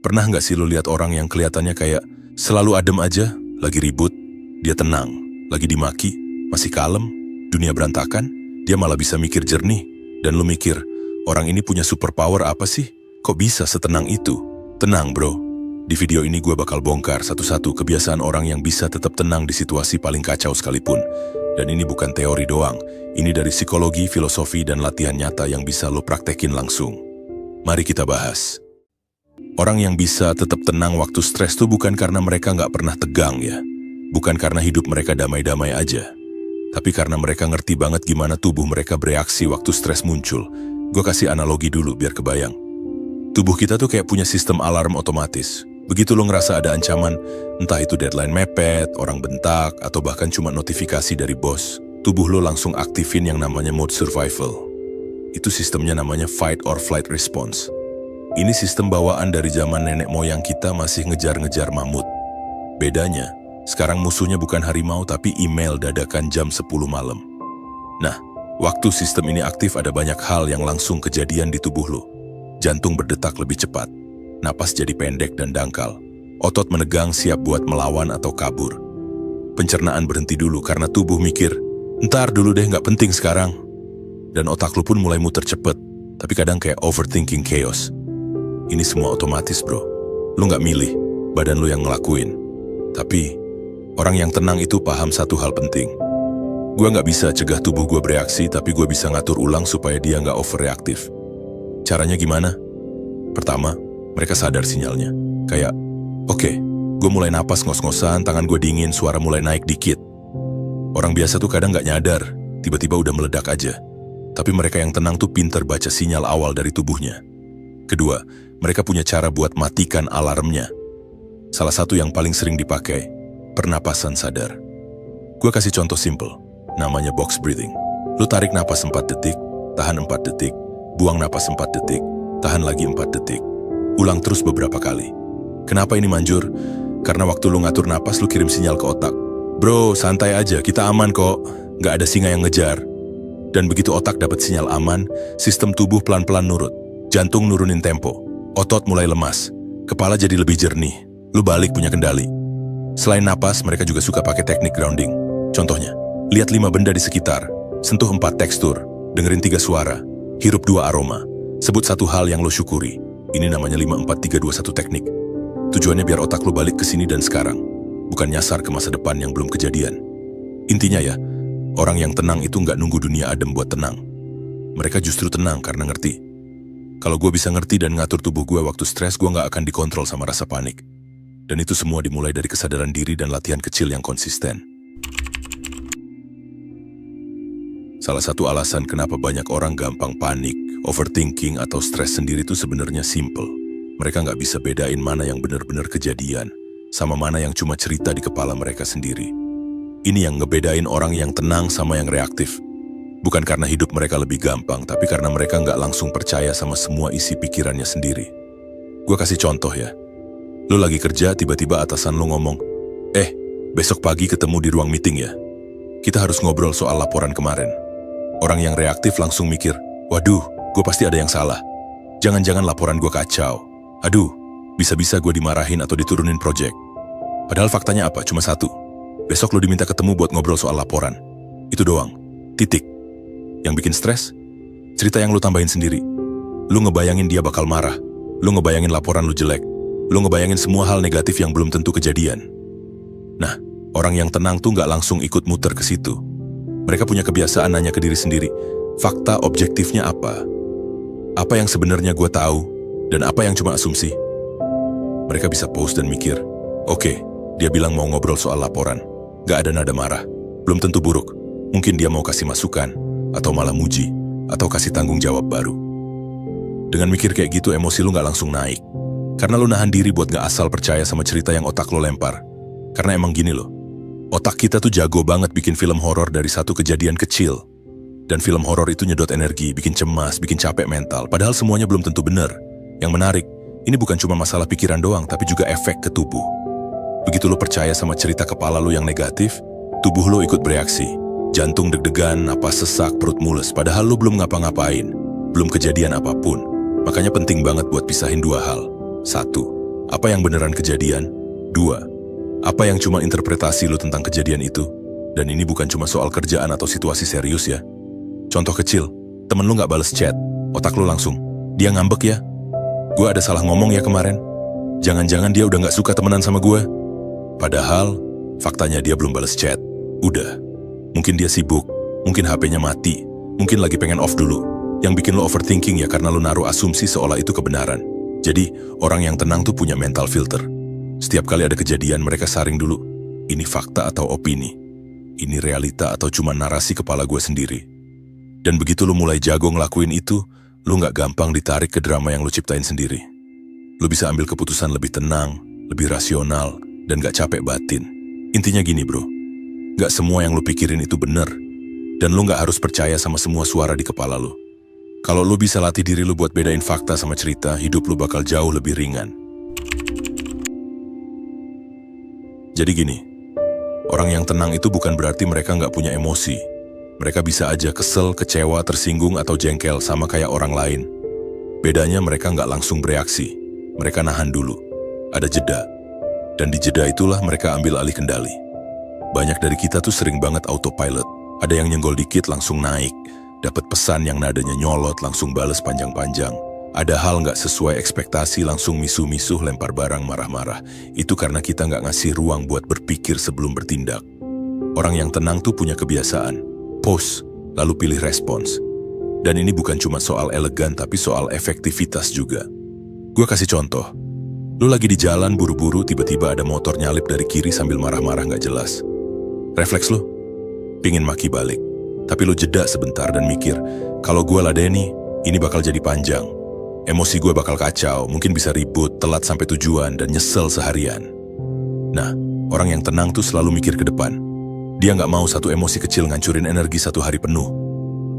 Pernah nggak sih lo lihat orang yang kelihatannya kayak selalu adem aja, lagi ribut, dia tenang, lagi dimaki, masih kalem, dunia berantakan, dia malah bisa mikir jernih. Dan lo mikir, orang ini punya superpower apa sih? Kok bisa setenang itu? Tenang bro, di video ini gue bakal bongkar satu-satu kebiasaan orang yang bisa tetap tenang di situasi paling kacau sekalipun. Dan ini bukan teori doang, ini dari psikologi, filosofi, dan latihan nyata yang bisa lo praktekin langsung. Mari kita bahas. Orang yang bisa tetap tenang waktu stres tuh bukan karena mereka nggak pernah tegang ya. Bukan karena hidup mereka damai-damai aja. Tapi karena mereka ngerti banget gimana tubuh mereka bereaksi waktu stres muncul. Gue kasih analogi dulu biar kebayang. Tubuh kita tuh kayak punya sistem alarm otomatis. Begitu lo ngerasa ada ancaman, entah itu deadline mepet, orang bentak, atau bahkan cuma notifikasi dari bos, tubuh lo langsung aktifin yang namanya mode survival. Itu sistemnya namanya fight or flight response. Ini sistem bawaan dari zaman nenek moyang kita masih ngejar-ngejar mamut. Bedanya, sekarang musuhnya bukan harimau tapi email dadakan jam 10 malam. Nah, waktu sistem ini aktif ada banyak hal yang langsung kejadian di tubuh lo. Jantung berdetak lebih cepat, napas jadi pendek dan dangkal, otot menegang siap buat melawan atau kabur. Pencernaan berhenti dulu karena tubuh mikir, ntar dulu deh nggak penting sekarang. Dan otak lo pun mulai muter cepet, tapi kadang kayak overthinking chaos. Ini semua otomatis bro, lo nggak milih, badan lo yang ngelakuin. Tapi, orang yang tenang itu paham satu hal penting. Gue nggak bisa cegah tubuh gue bereaksi, tapi gue bisa ngatur ulang supaya dia nggak overreaktif. Caranya gimana? Pertama, mereka sadar sinyalnya. Kayak, oke, gue mulai napas ngos-ngosan, tangan gue dingin, suara mulai naik dikit. Orang biasa tuh kadang nggak nyadar, tiba-tiba udah meledak aja. Tapi mereka yang tenang tuh pinter baca sinyal awal dari tubuhnya. Kedua, mereka punya cara buat matikan alarmnya. Salah satu yang paling sering dipakai, pernapasan sadar. Gue kasih contoh simple, namanya box breathing. Lu tarik napas 4 detik, tahan 4 detik, buang napas 4 detik, tahan lagi 4 detik. Ulang terus beberapa kali. Kenapa ini manjur? Karena waktu lu ngatur napas, lu kirim sinyal ke otak. Bro, santai aja, kita aman kok. Nggak ada singa yang ngejar. Dan begitu otak dapat sinyal aman, sistem tubuh pelan-pelan nurut. Jantung nurunin tempo. Otot mulai lemas, kepala jadi lebih jernih, lu balik punya kendali. Selain napas, mereka juga suka pakai teknik grounding. Contohnya, lihat 5 benda di sekitar, sentuh 4 tekstur, dengerin 3 suara, hirup 2 aroma, sebut satu hal yang lu syukuri. Ini namanya 5-4-3-2-1 teknik. Tujuannya biar otak lu balik ke sini dan sekarang, bukan nyasar ke masa depan yang belum kejadian. Intinya ya, orang yang tenang itu nggak nunggu dunia adem buat tenang. Mereka justru tenang karena ngerti. Kalau gue bisa ngerti dan ngatur tubuh gue waktu stres, gue nggak akan dikontrol sama rasa panik. Dan itu semua dimulai dari kesadaran diri dan latihan kecil yang konsisten. Salah satu alasan kenapa banyak orang gampang panik, overthinking, atau stres sendiri itu sebenarnya simple. Mereka nggak bisa bedain mana yang benar-benar kejadian, sama mana yang cuma cerita di kepala mereka sendiri. Ini yang ngebedain orang yang tenang sama yang reaktif. Bukan karena hidup mereka lebih gampang, tapi karena mereka nggak langsung percaya sama semua isi pikirannya sendiri. Gue kasih contoh ya. Lu lagi kerja, tiba-tiba atasan lu ngomong, besok pagi ketemu di ruang meeting ya. Kita harus ngobrol soal laporan kemarin. Orang yang reaktif langsung mikir, waduh, gue pasti ada yang salah. Jangan-jangan laporan gue kacau. Aduh, bisa-bisa gue dimarahin atau diturunin project. Padahal faktanya apa? Cuma satu. Besok lu diminta ketemu buat ngobrol soal laporan. Itu doang. Titik. Yang bikin stres, cerita yang lu tambahin sendiri. Lu ngebayangin dia bakal marah. Lu ngebayangin laporan lu jelek. Lu ngebayangin semua hal negatif yang belum tentu kejadian. Nah, orang yang tenang tuh nggak langsung ikut muter ke situ. Mereka punya kebiasaan nanya ke diri sendiri, fakta objektifnya apa? Apa yang sebenarnya gue tahu, dan apa yang cuma asumsi? Mereka bisa pause dan mikir, oke, dia bilang mau ngobrol soal laporan. Nggak ada nada marah. Belum tentu buruk. Mungkin dia mau kasih masukan, atau malah muji, atau kasih tanggung jawab baru. Dengan mikir kayak gitu, emosi lu nggak langsung naik. Karena lu nahan diri buat nggak asal percaya sama cerita yang otak lu lempar. Karena emang gini loh, otak kita tuh jago banget bikin film horor dari satu kejadian kecil. Dan film horor itu nyedot energi, bikin cemas, bikin capek mental, padahal semuanya belum tentu benar. Yang menarik, ini bukan cuma masalah pikiran doang, tapi juga efek ke tubuh. Begitu lu percaya sama cerita kepala lu yang negatif, tubuh lu ikut bereaksi. Jantung deg-degan, napas sesak, perut mules, padahal lu belum ngapa-ngapain, belum kejadian apapun. Makanya penting banget buat pisahin 2 hal. 1, Apa yang beneran kejadian? 2. Apa yang cuma interpretasi lu tentang kejadian itu? Dan ini bukan cuma soal kerjaan atau situasi serius ya. Contoh kecil, temen lu nggak bales chat, otak lu langsung, dia ngambek ya? Gue ada salah ngomong ya kemarin? Jangan-jangan dia udah nggak suka temenan sama gue? Padahal, faktanya dia belum bales chat. Udah. Mungkin dia sibuk, mungkin HP-nya mati, mungkin lagi pengen off dulu. Yang bikin lo overthinking ya karena lo naruh asumsi seolah itu kebenaran. Jadi, orang yang tenang tuh punya mental filter. Setiap kali ada kejadian, mereka saring dulu. Ini fakta atau opini? Ini realita atau cuma narasi kepala gue sendiri? Dan begitu lo mulai jago ngelakuin itu, lo nggak gampang ditarik ke drama yang lo ciptain sendiri. Lo bisa ambil keputusan lebih tenang, lebih rasional, dan gak capek batin. Intinya gini bro, gak semua yang lo pikirin itu bener. Dan lo gak harus percaya sama semua suara di kepala lo. Kalau lo bisa latih diri lo buat bedain fakta sama cerita, hidup lo bakal jauh lebih ringan. Jadi gini, orang yang tenang itu bukan berarti mereka gak punya emosi. Mereka bisa aja kesel, kecewa, tersinggung, atau jengkel sama kayak orang lain. Bedanya mereka gak langsung bereaksi. Mereka nahan dulu. Ada jeda. Dan di jeda itulah mereka ambil alih kendali. Banyak dari kita tuh sering banget autopilot. Ada yang nyenggol dikit langsung naik. Dapat pesan yang nadanya nyolot langsung bales panjang-panjang. Ada hal nggak sesuai ekspektasi langsung misuh-misuh lempar barang marah-marah. Itu karena kita nggak ngasih ruang buat berpikir sebelum bertindak. Orang yang tenang tuh punya kebiasaan. Pause, lalu pilih respons. Dan ini bukan cuma soal elegan tapi soal efektivitas juga. Gue kasih contoh. Lu lagi di jalan buru-buru tiba-tiba ada motor nyalip dari kiri sambil marah-marah nggak jelas. Refleks lu? Pingin maki balik. Tapi lu jeda sebentar dan mikir, kalau gue ladeni, ini bakal jadi panjang. Emosi gue bakal kacau, mungkin bisa ribut, telat sampai tujuan, dan nyesel seharian. Nah, orang yang tenang tuh selalu mikir ke depan. Dia nggak mau satu emosi kecil ngancurin energi satu hari penuh.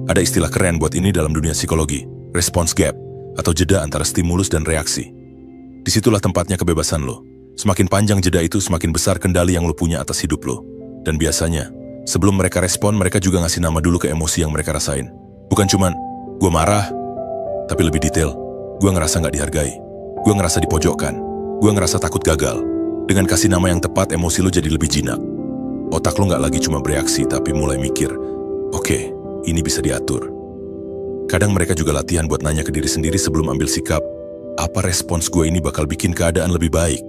Ada istilah keren buat ini dalam dunia psikologi, response gap, atau jeda antara stimulus dan reaksi. Disitulah tempatnya kebebasan lo. Semakin panjang jeda itu, semakin besar kendali yang lo punya atas hidup lo. Dan biasanya, sebelum mereka respon, mereka juga ngasih nama dulu ke emosi yang mereka rasain. Bukan cuman, gue marah, tapi lebih detail. Gue ngerasa nggak dihargai. Gue ngerasa dipojokkan. Gue ngerasa takut gagal. Dengan kasih nama yang tepat, emosi lo jadi lebih jinak. Otak lo nggak lagi cuma bereaksi, tapi mulai mikir, oke, ini bisa diatur. Kadang mereka juga latihan buat nanya ke diri sendiri sebelum ambil sikap, apa respons gue ini bakal bikin keadaan lebih baik?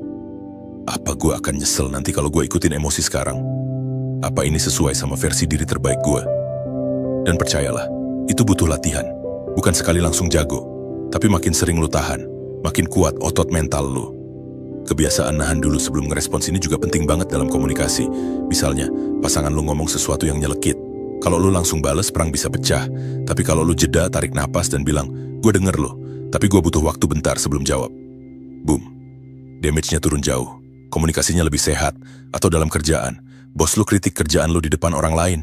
Apa gue akan nyesel nanti kalau gue ikutin emosi sekarang? Apa ini sesuai sama versi diri terbaik gue? Dan percayalah, itu butuh latihan. Bukan sekali langsung jago, tapi makin sering lu tahan, makin kuat otot mental lu. Kebiasaan nahan dulu sebelum ngerespons ini juga penting banget dalam komunikasi. Misalnya, pasangan lu ngomong sesuatu yang nyelekit. Kalau lu langsung bales, perang bisa pecah. Tapi kalau lu jeda, tarik napas dan bilang, gue denger lu, tapi gue butuh waktu bentar sebelum jawab. Boom. Damage-nya turun jauh. Komunikasinya lebih sehat. Atau dalam kerjaan, bos lu kritik kerjaan lu di depan orang lain.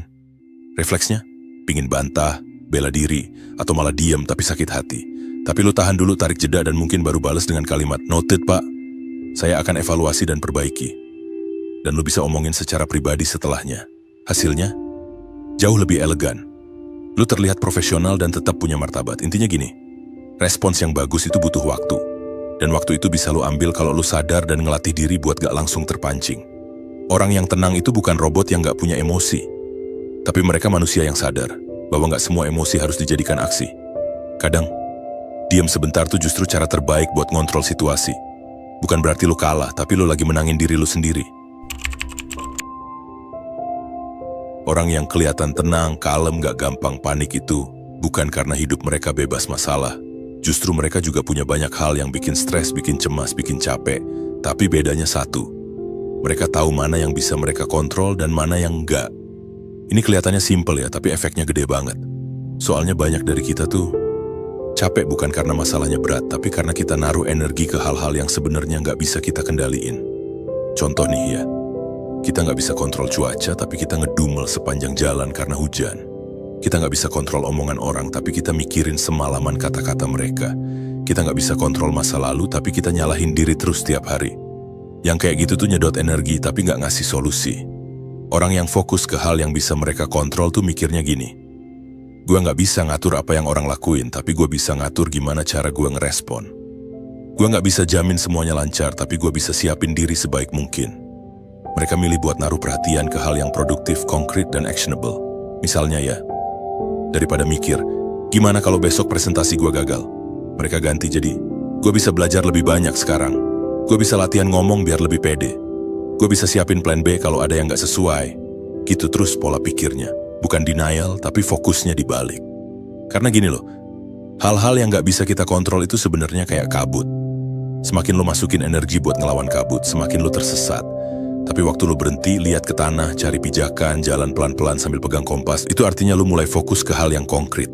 Refleksnya, pingin bantah, bela diri, atau malah diam tapi sakit hati. Tapi lu tahan dulu, tarik jeda, dan mungkin baru balas dengan kalimat, noted pak, saya akan evaluasi dan perbaiki. Dan lu bisa omongin secara pribadi setelahnya. Hasilnya, jauh lebih elegan. Lu terlihat profesional dan tetap punya martabat. Intinya gini, respons yang bagus itu butuh waktu. Dan waktu itu bisa lu ambil kalau lu sadar dan ngelatih diri buat gak langsung terpancing. Orang yang tenang itu bukan robot yang gak punya emosi. Tapi mereka manusia yang sadar bahwa gak semua emosi harus dijadikan aksi. Kadang, diam sebentar tuh justru cara terbaik buat ngontrol situasi. Bukan berarti lu kalah, tapi lu lagi menangin diri lu sendiri. Orang yang kelihatan tenang, kalem, gak gampang panik itu bukan karena hidup mereka bebas masalah. Justru mereka juga punya banyak hal yang bikin stres, bikin cemas, bikin capek. Tapi bedanya satu, mereka tahu mana yang bisa mereka kontrol dan mana yang enggak. Ini kelihatannya simple ya, tapi efeknya gede banget. Soalnya banyak dari kita tuh capek bukan karena masalahnya berat, tapi karena kita naruh energi ke hal-hal yang sebenarnya nggak bisa kita kendaliin. Contoh nih ya, kita nggak bisa kontrol cuaca, tapi kita ngedumel sepanjang jalan karena hujan. Kita nggak bisa kontrol omongan orang, tapi kita mikirin semalaman kata-kata mereka. Kita nggak bisa kontrol masa lalu, tapi kita nyalahin diri terus tiap hari. Yang kayak gitu tuh nyedot energi, tapi nggak ngasih solusi. Orang yang fokus ke hal yang bisa mereka kontrol tuh mikirnya gini, gue nggak bisa ngatur apa yang orang lakuin, tapi gue bisa ngatur gimana cara gue ngerespon. Gue nggak bisa jamin semuanya lancar, tapi gue bisa siapin diri sebaik mungkin. Mereka milih buat naruh perhatian ke hal yang produktif, konkret, dan actionable. Misalnya ya, daripada mikir, gimana kalau besok presentasi gue gagal? Mereka ganti jadi, gue bisa belajar lebih banyak sekarang. Gue bisa latihan ngomong biar lebih pede. Gue bisa siapin plan B kalau ada yang nggak sesuai. Gitu terus pola pikirnya. Bukan denial, tapi fokusnya dibalik. Karena gini loh, hal-hal yang nggak bisa kita kontrol itu sebenarnya kayak kabut. Semakin lo masukin energi buat ngelawan kabut, semakin lo tersesat. Tapi waktu lo berhenti, lihat ke tanah, cari pijakan, jalan pelan-pelan sambil pegang kompas, itu artinya lo mulai fokus ke hal yang konkret,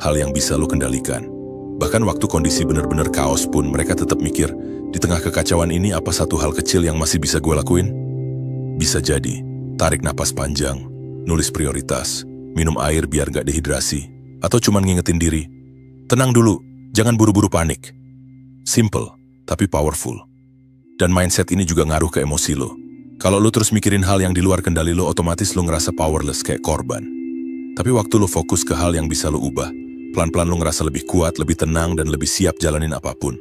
hal yang bisa lo kendalikan. Bahkan waktu kondisi benar-benar kaos pun, mereka tetap mikir, di tengah kekacauan ini apa satu hal kecil yang masih bisa gue lakuin? Bisa jadi, tarik napas panjang, nulis prioritas, minum air biar gak dehidrasi, atau cuman ngingetin diri, tenang dulu, jangan buru-buru panik. Simple, tapi powerful. Dan mindset ini juga ngaruh ke emosi lo. Kalau lo terus mikirin hal yang di luar kendali lo, otomatis lo ngerasa powerless kayak korban. Tapi waktu lo fokus ke hal yang bisa lo ubah, pelan-pelan lo ngerasa lebih kuat, lebih tenang, dan lebih siap jalanin apapun.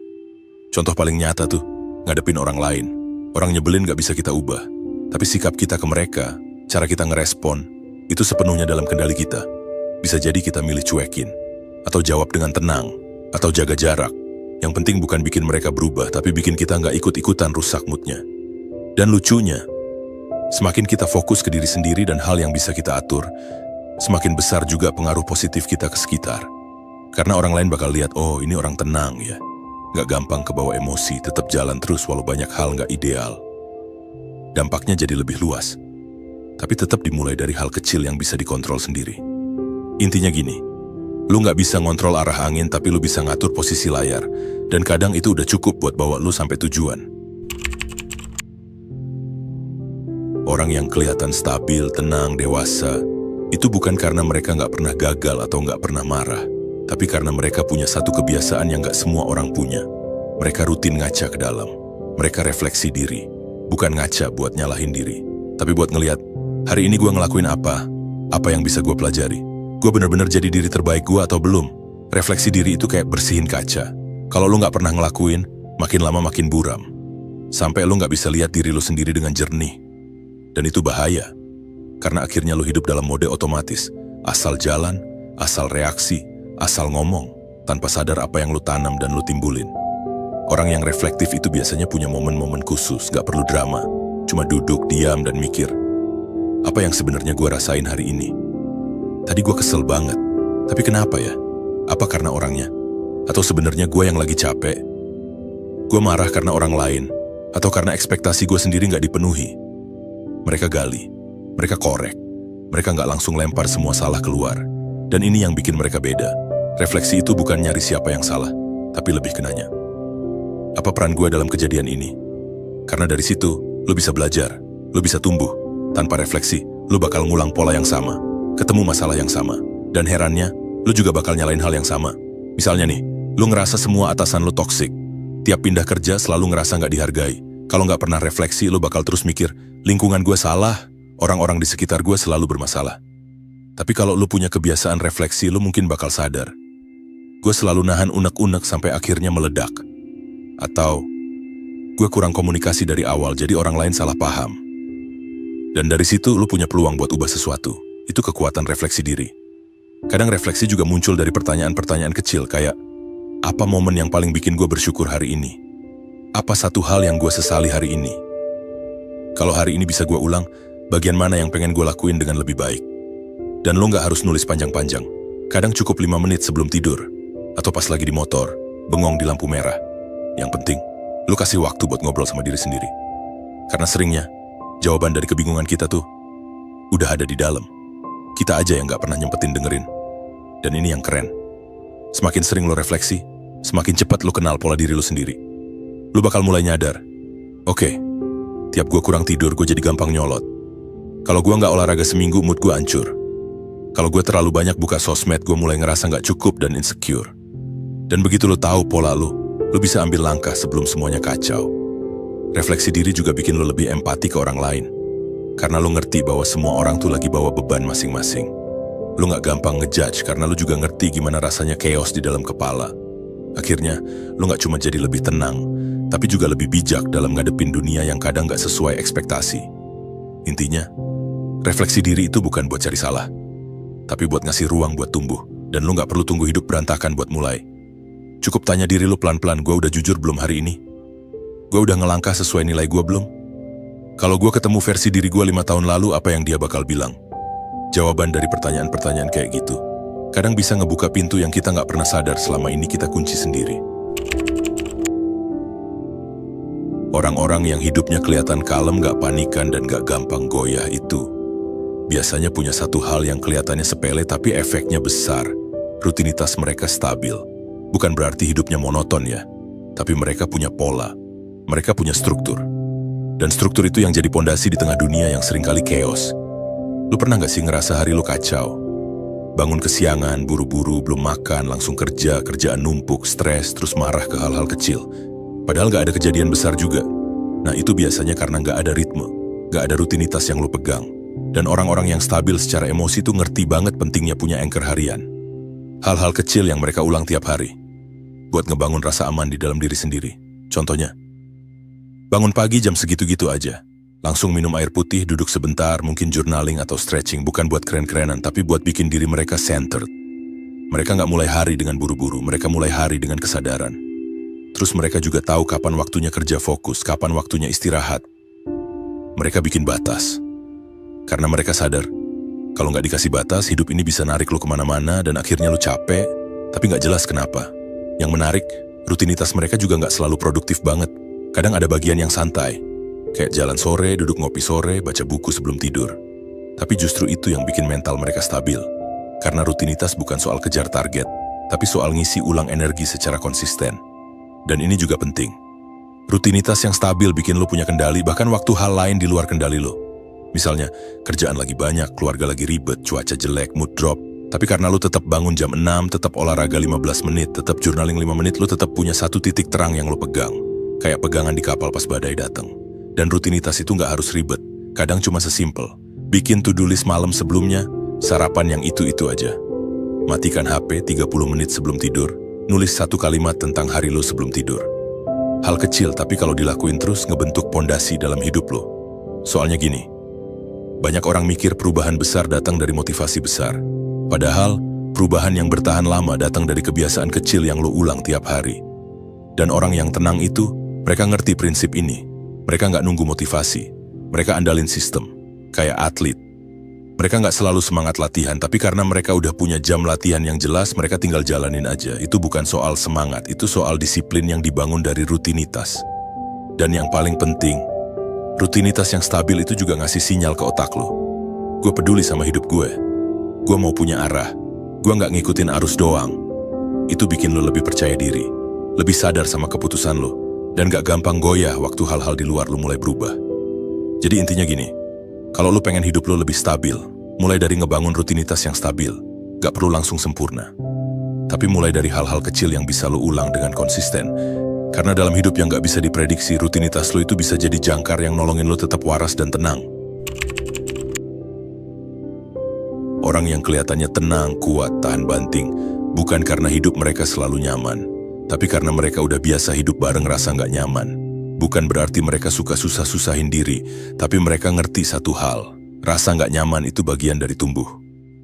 Contoh paling nyata tuh, ngadepin orang lain. Orang nyebelin gak bisa kita ubah. Tapi sikap kita ke mereka, cara kita ngerespon, itu sepenuhnya dalam kendali kita. Bisa jadi kita milih cuekin, atau jawab dengan tenang, atau jaga jarak. Yang penting bukan bikin mereka berubah, tapi bikin kita nggak ikut-ikutan rusak moodnya. Dan lucunya, semakin kita fokus ke diri sendiri dan hal yang bisa kita atur, semakin besar juga pengaruh positif kita ke sekitar. Karena orang lain bakal lihat, oh ini orang tenang ya. Nggak gampang kebawa emosi, tetap jalan terus walau banyak hal nggak ideal. Dampaknya jadi lebih luas. Tapi tetap dimulai dari hal kecil yang bisa dikontrol sendiri. Intinya gini, lu nggak bisa ngontrol arah angin, tapi lu bisa ngatur posisi layar. Dan kadang itu udah cukup buat bawa lu sampai tujuan. Orang yang kelihatan stabil, tenang, dewasa, itu bukan karena mereka nggak pernah gagal atau nggak pernah marah, tapi karena mereka punya satu kebiasaan yang nggak semua orang punya. Mereka rutin ngaca ke dalam. Mereka refleksi diri. Bukan ngaca buat nyalahin diri, tapi buat ngelihat, hari ini gue ngelakuin apa yang bisa gue pelajari. Gue benar-benar jadi diri terbaik gue atau belum? Refleksi diri itu kayak bersihin kaca. Kalau lu nggak pernah ngelakuin, makin lama makin buram. Sampai lu nggak bisa lihat diri lu sendiri dengan jernih. Dan itu bahaya, karena akhirnya lu hidup dalam mode otomatis. Asal jalan, asal reaksi, asal ngomong, tanpa sadar apa yang lu tanam dan lu timbulin. Orang yang reflektif itu biasanya punya momen-momen khusus, gak perlu drama. Cuma duduk, diam, dan mikir. Apa yang sebenarnya gue rasain hari ini? Tadi gue kesel banget. Tapi kenapa ya? Apa karena orangnya? Atau sebenarnya gue yang lagi capek? Gue marah karena orang lain? Atau karena ekspektasi gue sendiri gak dipenuhi? Mereka gali, mereka korek. Mereka gak langsung lempar semua salah keluar. Dan ini yang bikin mereka beda. Refleksi itu bukan nyari siapa yang salah, tapi lebih kenanya. Apa peran gue dalam kejadian ini? Karena dari situ, lo bisa belajar, lo bisa tumbuh. Tanpa refleksi, lo bakal ngulang pola yang sama, ketemu masalah yang sama. Dan herannya, lo juga bakal nyalain hal yang sama. Misalnya nih, lo ngerasa semua atasan lo toksik. Tiap pindah kerja selalu ngerasa nggak dihargai. Kalau nggak pernah refleksi, lo bakal terus mikir, lingkungan gue salah, orang-orang di sekitar gue selalu bermasalah. Tapi kalau lo punya kebiasaan refleksi, lo mungkin bakal sadar. Gue selalu nahan unek-unek sampai akhirnya meledak. Atau, gue kurang komunikasi dari awal, jadi orang lain salah paham. Dan dari situ, lo punya peluang buat ubah sesuatu. Itu kekuatan refleksi diri. Kadang refleksi juga muncul dari pertanyaan-pertanyaan kecil, kayak, apa momen yang paling bikin gue bersyukur hari ini? Apa satu hal yang gue sesali hari ini? Kalau hari ini bisa gue ulang, bagian mana yang pengen gue lakuin dengan lebih baik? Dan lo nggak harus nulis panjang-panjang. Kadang cukup 5 menit sebelum tidur. Atau pas lagi di motor, bengong di lampu merah. Yang penting, lo kasih waktu buat ngobrol sama diri sendiri. Karena seringnya, jawaban dari kebingungan kita tuh udah ada di dalam. Kita aja yang nggak pernah nyempetin dengerin. Dan ini yang keren. Semakin sering lo refleksi, semakin cepat lo kenal pola diri lo sendiri. Lo bakal mulai nyadar, oke, tiap gue kurang tidur, gue jadi gampang nyolot. Kalau gue nggak olahraga seminggu, mood gue hancur. Kalau gue terlalu banyak buka sosmed, gue mulai ngerasa nggak cukup dan insecure. Dan begitu lo tahu pola lo bisa ambil langkah sebelum semuanya kacau. Refleksi diri juga bikin lo lebih empati ke orang lain. Karena lo ngerti bahwa semua orang tuh lagi bawa beban masing-masing. Lo nggak gampang ngejudge karena lo juga ngerti gimana rasanya chaos di dalam kepala. Akhirnya, lu gak cuma jadi lebih tenang, tapi juga lebih bijak dalam ngadepin dunia yang kadang gak sesuai ekspektasi. Intinya, refleksi diri itu bukan buat cari salah, tapi buat ngasih ruang buat tumbuh, dan lu gak perlu tunggu hidup berantakan buat mulai. Cukup tanya diri lu pelan-pelan, gue udah jujur belum hari ini? Gue udah ngelangkah sesuai nilai gue belum? Kalau gue ketemu versi diri gue 5 tahun lalu, apa yang dia bakal bilang? Jawaban dari pertanyaan-pertanyaan kayak gitu kadang bisa ngebuka pintu yang kita nggak pernah sadar selama ini kita kunci sendiri. Orang-orang yang hidupnya kelihatan kalem, nggak panikan, dan nggak gampang goyah itu biasanya punya satu hal yang kelihatannya sepele tapi efeknya besar. Rutinitas mereka stabil. Bukan berarti hidupnya monoton ya, tapi mereka punya pola. Mereka punya struktur. Dan struktur itu yang jadi pondasi di tengah dunia yang seringkali chaos. Lu pernah nggak sih ngerasa hari lu kacau? Bangun kesiangan, buru-buru, belum makan, langsung kerja, kerjaan numpuk, stres, terus marah ke hal-hal kecil. Padahal nggak ada kejadian besar juga. Nah itu biasanya karena nggak ada ritme, nggak ada rutinitas yang lu pegang. Dan orang-orang yang stabil secara emosi tuh ngerti banget pentingnya punya anchor harian. Hal-hal kecil yang mereka ulang tiap hari. Buat ngebangun rasa aman di dalam diri sendiri. Contohnya, bangun pagi jam segitu-gitu aja. Langsung minum air putih, duduk sebentar, mungkin journaling atau stretching, bukan buat keren-kerenan, tapi buat bikin diri mereka centered. Mereka nggak mulai hari dengan buru-buru, mereka mulai hari dengan kesadaran. Terus mereka juga tahu kapan waktunya kerja fokus, kapan waktunya istirahat. Mereka bikin batas. Karena mereka sadar, kalau nggak dikasih batas, hidup ini bisa narik lu kemana-mana dan akhirnya lu capek, tapi nggak jelas kenapa. Yang menarik, rutinitas mereka juga nggak selalu produktif banget. Kadang ada bagian yang santai. Kayak jalan sore, duduk ngopi sore, baca buku sebelum tidur. Tapi justru itu yang bikin mental mereka stabil. Karena rutinitas bukan soal kejar target, tapi soal ngisi ulang energi secara konsisten. Dan ini juga penting. Rutinitas yang stabil bikin lo punya kendali, bahkan waktu hal lain di luar kendali lo. Misalnya, kerjaan lagi banyak, keluarga lagi ribet, cuaca jelek, mood drop. Tapi karena lo tetap bangun jam 6, tetap olahraga 15 menit, tetap journaling 5 menit, lo tetap punya satu titik terang yang lo pegang. Kayak pegangan di kapal pas badai datang. Dan rutinitas itu nggak harus ribet, kadang cuma sesimpel. Bikin to-do list malam sebelumnya, sarapan yang itu-itu aja. Matikan HP 30 menit sebelum tidur, nulis satu kalimat tentang hari lo sebelum tidur. Hal kecil tapi kalau dilakuin terus ngebentuk pondasi dalam hidup lo. Soalnya gini, banyak orang mikir perubahan besar datang dari motivasi besar. Padahal, perubahan yang bertahan lama datang dari kebiasaan kecil yang lo ulang tiap hari. Dan orang yang tenang itu, mereka ngerti prinsip ini. Mereka nggak nunggu motivasi, mereka andalin sistem, kayak atlet. Mereka nggak selalu semangat latihan, tapi karena mereka udah punya jam latihan yang jelas, mereka tinggal jalanin aja. Itu bukan soal semangat, itu soal disiplin yang dibangun dari rutinitas. Dan yang paling penting, rutinitas yang stabil itu juga ngasih sinyal ke otak lo. Gue peduli sama hidup gue mau punya arah, gue nggak ngikutin arus doang. Itu bikin lo lebih percaya diri, lebih sadar sama keputusan lo. Dan gak gampang goyah waktu hal-hal di luar lu mulai berubah. Jadi intinya gini, kalau lu pengen hidup lu lebih stabil, mulai dari ngebangun rutinitas yang stabil, gak perlu langsung sempurna. Tapi mulai dari hal-hal kecil yang bisa lu ulang dengan konsisten. Karena dalam hidup yang gak bisa diprediksi, rutinitas lu itu bisa jadi jangkar yang nolongin lu tetap waras dan tenang. Orang yang kelihatannya tenang, kuat, tahan banting, bukan karena hidup mereka selalu nyaman, tapi karena mereka udah biasa hidup bareng rasa nggak nyaman. Bukan berarti mereka suka susah-susahin diri, tapi mereka ngerti satu hal. Rasa nggak nyaman itu bagian dari tumbuh.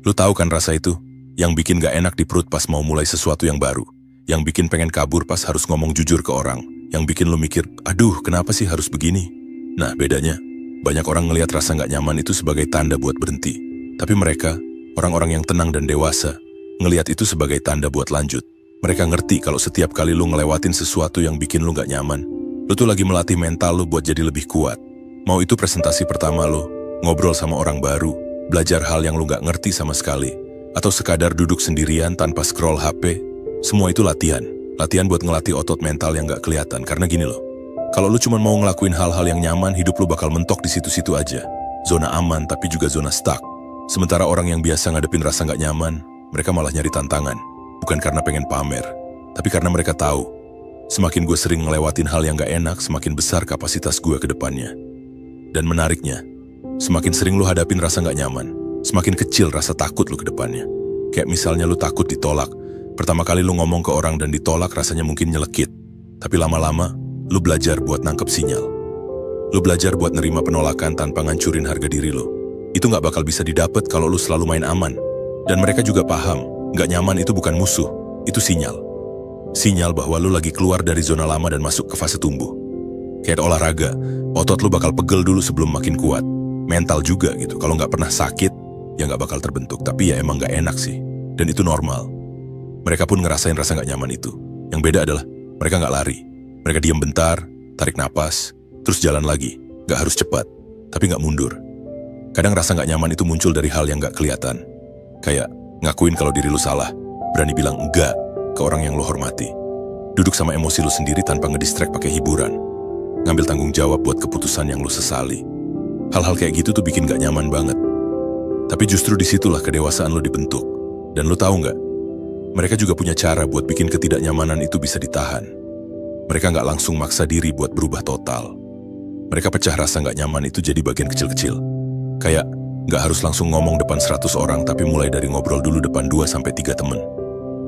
Lu tahu kan rasa itu? Yang bikin nggak enak di perut pas mau mulai sesuatu yang baru. Yang bikin pengen kabur pas harus ngomong jujur ke orang. Yang bikin lu mikir, aduh kenapa sih harus begini? Nah bedanya, banyak orang ngelihat rasa nggak nyaman itu sebagai tanda buat berhenti. Tapi mereka, orang-orang yang tenang dan dewasa, ngelihat itu sebagai tanda buat lanjut. Mereka ngerti kalau setiap kali lu ngelewatin sesuatu yang bikin lu gak nyaman, lu tuh lagi melatih mental lu buat jadi lebih kuat. Mau itu presentasi pertama lu, ngobrol sama orang baru, belajar hal yang lu gak ngerti sama sekali, atau sekadar duduk sendirian tanpa scroll HP, semua itu latihan. Latihan buat ngelatih otot mental yang gak kelihatan. Karena gini loh, kalau lu cuma mau ngelakuin hal-hal yang nyaman, hidup lu bakal mentok di situ-situ aja. Zona aman tapi juga zona stuck. Sementara orang yang biasa ngadepin rasa gak nyaman, mereka malah nyari tantangan. Bukan karena pengen pamer, tapi karena mereka tahu, semakin gue sering ngelewatin hal yang gak enak, semakin besar kapasitas gue ke depannya. Dan menariknya, semakin sering lu hadapin rasa gak nyaman, semakin kecil rasa takut lu ke depannya. Kayak misalnya lu takut ditolak, Pertama kali lu ngomong ke orang dan ditolak rasanya mungkin nyelekit. Tapi lama-lama, lu belajar buat nangkep sinyal. Lu belajar buat nerima penolakan tanpa ngancurin harga diri lu. Itu nggak bakal bisa didapat kalau lu selalu main aman. Dan mereka juga paham, nggak nyaman itu bukan musuh, itu sinyal. Sinyal bahwa lu lagi keluar dari zona lama dan masuk ke fase tumbuh. Kayak olahraga, otot lu bakal pegel dulu sebelum makin kuat. Mental juga gitu, kalau nggak pernah sakit, ya nggak bakal terbentuk. Tapi ya emang nggak enak sih, dan itu normal. Mereka pun ngerasain rasa nggak nyaman itu. Yang beda adalah, mereka nggak lari. Mereka diam bentar, tarik napas, terus jalan lagi. Nggak harus cepat, tapi nggak mundur. Kadang rasa nggak nyaman itu muncul dari hal yang nggak kelihatan. Kayak ngakuin kalau diri lu salah, berani bilang enggak ke orang yang lu hormati. Duduk sama emosi lu sendiri tanpa ngedistract pakai hiburan. Ngambil tanggung jawab buat keputusan yang lu sesali. Hal-hal kayak gitu tuh bikin gak nyaman banget. Tapi justru disitulah kedewasaan lu dibentuk. Dan lu tahu nggak? Mereka juga punya cara buat bikin ketidaknyamanan itu bisa ditahan. Mereka nggak langsung maksa diri buat berubah total. Mereka pecah rasa nggak nyaman itu jadi bagian kecil-kecil. Kayak nggak harus langsung ngomong depan 100 orang, tapi mulai dari ngobrol dulu depan 2-3 temen.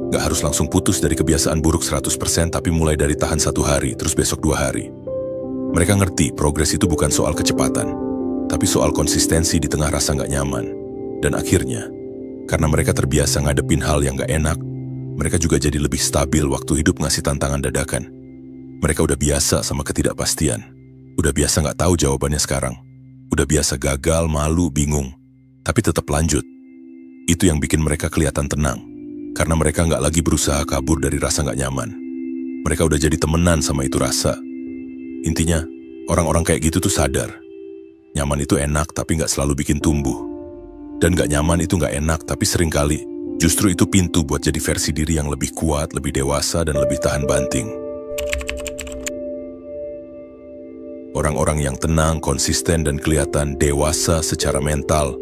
Nggak harus langsung putus dari kebiasaan buruk 100%, tapi mulai dari tahan 1 hari, terus besok 2 hari. Mereka ngerti progres itu bukan soal kecepatan, tapi soal konsistensi di tengah rasa nggak nyaman. Dan akhirnya, karena mereka terbiasa ngadepin hal yang nggak enak, mereka juga jadi lebih stabil waktu hidup ngasih tantangan dadakan. Mereka udah biasa sama ketidakpastian. Udah biasa nggak tahu jawabannya sekarang. Udah biasa gagal, malu, bingung. Tapi tetap lanjut. Itu yang bikin mereka kelihatan tenang. Karena mereka nggak lagi berusaha kabur dari rasa nggak nyaman. Mereka udah jadi temenan sama itu rasa. Intinya, orang-orang kayak gitu tuh sadar. Nyaman itu enak tapi nggak selalu bikin tumbuh. Dan nggak nyaman itu nggak enak tapi seringkali justru itu pintu buat jadi versi diri yang lebih kuat, lebih dewasa, dan lebih tahan banting. Orang-orang yang tenang, konsisten, dan kelihatan dewasa secara mental,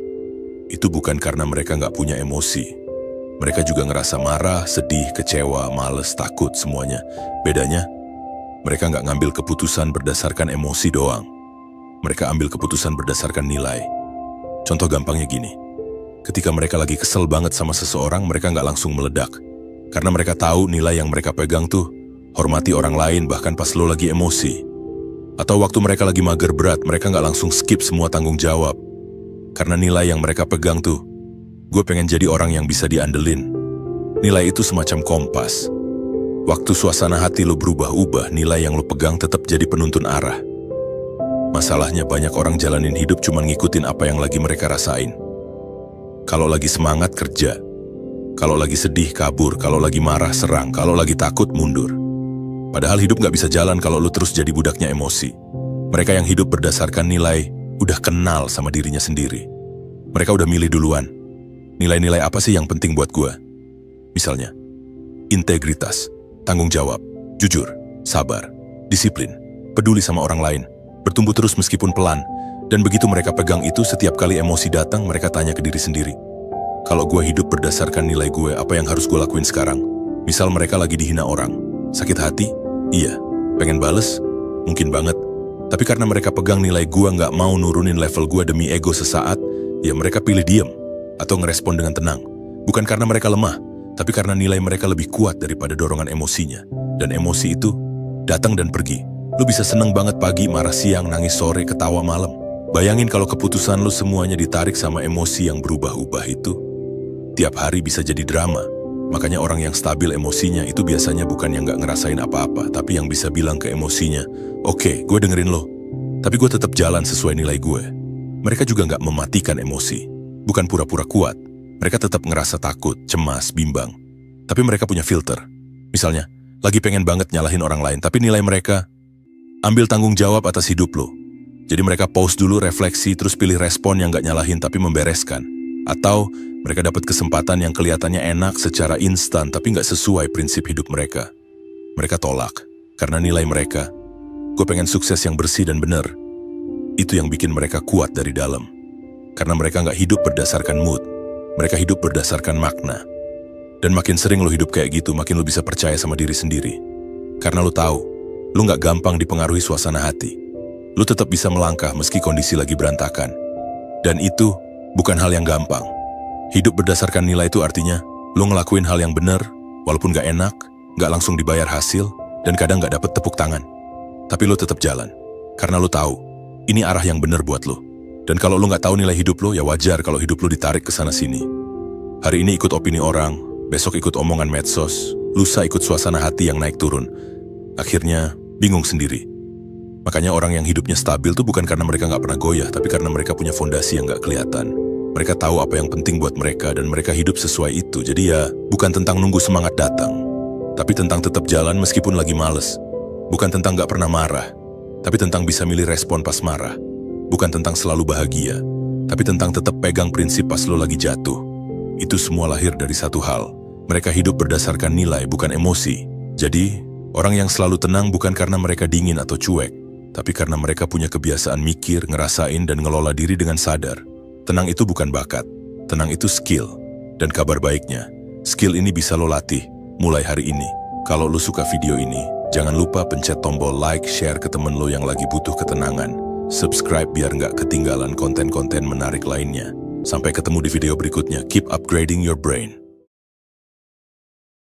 itu bukan karena mereka nggak punya emosi. Mereka juga ngerasa marah, sedih, kecewa, males, takut, semuanya. Bedanya, mereka nggak ngambil keputusan berdasarkan emosi doang. Mereka ambil keputusan berdasarkan nilai. Contoh gampangnya gini, ketika mereka lagi kesel banget sama seseorang, mereka nggak langsung meledak. Karena mereka tahu nilai yang mereka pegang tuh, hormati orang lain bahkan pas lo lagi emosi. Atau waktu mereka lagi mager berat, mereka nggak langsung skip semua tanggung jawab. Karena nilai yang mereka pegang tuh, gue pengen jadi orang yang bisa diandelin. Nilai itu semacam kompas. Waktu suasana hati lo berubah-ubah, nilai yang lo pegang tetap jadi penuntun arah. Masalahnya banyak orang jalanin hidup cuma ngikutin apa yang lagi mereka rasain. Kalau lagi semangat, kerja. Kalau lagi sedih, kabur. Kalau lagi marah, serang. Kalau lagi takut, mundur. Padahal hidup gak bisa jalan kalau lo terus jadi budaknya emosi. Mereka yang hidup berdasarkan nilai, udah kenal sama dirinya sendiri. Mereka udah milih duluan. Nilai-nilai apa sih yang penting buat gue? Misalnya, integritas, tanggung jawab, jujur, sabar, disiplin, peduli sama orang lain, bertumbuh terus meskipun pelan. Dan begitu mereka pegang itu, setiap kali emosi datang, mereka tanya ke diri sendiri. Kalau gue hidup berdasarkan nilai gue, apa yang harus gue lakuin sekarang? Misal mereka lagi dihina orang. Sakit hati? Iya. Pengen bales? Mungkin banget. Tapi karena mereka pegang nilai gue nggak mau nurunin level gue demi ego sesaat, ya mereka pilih diem atau ngerespon dengan tenang. Bukan karena mereka lemah, tapi karena nilai mereka lebih kuat daripada dorongan emosinya. Dan emosi itu datang dan pergi. Lu bisa seneng banget pagi, marah siang, nangis sore, ketawa malam. Bayangin kalau keputusan lu semuanya ditarik sama emosi yang berubah-ubah itu. Tiap hari bisa jadi drama. Makanya orang yang stabil emosinya itu biasanya bukan yang gak ngerasain apa-apa, tapi yang bisa bilang ke emosinya, oke, gue dengerin lo, tapi gue tetap jalan sesuai nilai gue. Mereka juga gak mematikan emosi. Bukan pura-pura kuat. Mereka tetap ngerasa takut, cemas, bimbang. Tapi mereka punya filter. Misalnya, lagi pengen banget nyalahin orang lain, tapi nilai mereka, ambil tanggung jawab atas hidup lo. Jadi mereka pause dulu, refleksi, terus pilih respon yang gak nyalahin tapi membereskan. Atau mereka dapat kesempatan yang kelihatannya enak secara instan tapi gak sesuai prinsip hidup mereka. Mereka tolak, karena nilai mereka, gue pengen sukses yang bersih dan benar. Itu yang bikin mereka kuat dari dalam. Karena mereka gak hidup berdasarkan mood. Mereka hidup berdasarkan makna. Dan makin sering lo hidup kayak gitu, makin lo bisa percaya sama diri sendiri. Karena lo tahu, lo gak gampang dipengaruhi suasana hati. Lo tetap bisa melangkah meski kondisi lagi berantakan. Dan itu bukan hal yang gampang. Hidup berdasarkan nilai itu artinya lo ngelakuin hal yang benar, Walaupun gak enak, gak langsung dibayar hasil, dan kadang gak dapet tepuk tangan. Tapi lo tetap jalan. Karena lo tahu, ini arah yang bener buat lo. Dan kalau lo gak tahu nilai hidup lo, ya wajar kalau hidup lo ditarik ke sana-sini. Hari ini ikut opini orang, besok ikut omongan medsos, lusa ikut suasana hati yang naik turun. Akhirnya, bingung sendiri. Makanya orang yang hidupnya stabil tuh bukan karena mereka gak pernah goyah, tapi karena mereka punya fondasi yang gak kelihatan. Mereka tahu apa yang penting buat mereka dan mereka hidup sesuai itu. Jadi ya, bukan tentang nunggu semangat datang, tapi tentang tetap jalan meskipun lagi males. Bukan tentang gak pernah marah, tapi tentang bisa milih respon pas marah. Bukan tentang selalu bahagia, tapi tentang tetap pegang prinsip pas lo lagi jatuh. Itu semua lahir dari satu hal. Mereka hidup berdasarkan nilai, bukan emosi. Jadi, orang yang selalu tenang bukan karena mereka dingin atau cuek, tapi karena mereka punya kebiasaan mikir, ngerasain, dan ngelola diri dengan sadar. Tenang itu bukan bakat, tenang itu skill. Dan kabar baiknya, skill ini bisa lo latih mulai hari ini. Kalau lo suka video ini, jangan lupa pencet tombol like, share ke temen lo yang lagi butuh ketenangan. Subscribe biar nggak ketinggalan konten-konten menarik lainnya. Sampai ketemu di video berikutnya. Keep upgrading your brain.